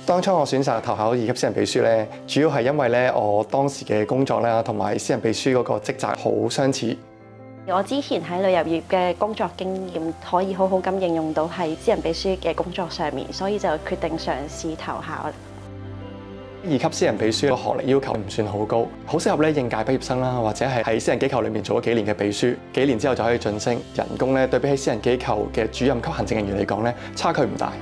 當初我選擇投考二級私人秘書咧，主要係因為咧我當時嘅工作啦，同埋私人秘書嗰個職責好相似。我之前喺旅遊業嘅工作經驗可以好好咁應用到喺私人秘書嘅工作上面，所以就決定嘗試投考。二級私人秘書個學歷要求唔算好高，好適合咧應屆畢業生啦，或者係喺私人機構裏面做咗幾年嘅秘書，幾年之後就可以晉升，人工咧對比起私人機構嘅主任級行政人員嚟講咧，差距唔大。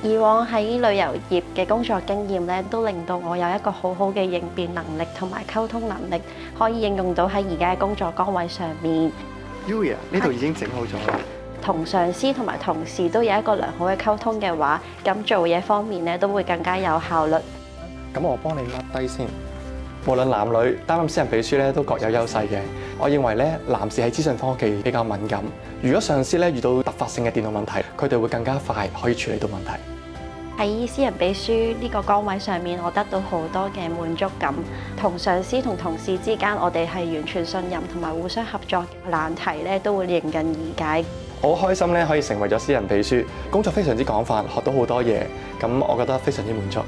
以往喺旅遊業嘅工作經驗咧，都令到我有一個好好嘅應變能力同埋溝通能力，可以應用到喺而家嘅工作崗位上面。Yuya， 呢度已經整好咗啦。同上司同埋同事都有一個良好嘅溝通嘅話，咁做嘢方面咧都會更加有效率。咁我幫你 mark 低先。無論男女擔任私人秘書咧都各有優勢嘅。我認為咧，男士喺資訊科技比較敏感，如果上司咧遇到突發性嘅電腦問題，佢哋會更加快可以處理到問題。喺私人秘書呢個崗位上面，我得到好多嘅滿足感。同上司同同事之間，我哋係完全信任同埋互相合作，難題咧都會迎刃而解。我好開心咧可以成為咗私人秘書，工作非常之廣泛，學到好多嘢，咁我覺得非常之滿足。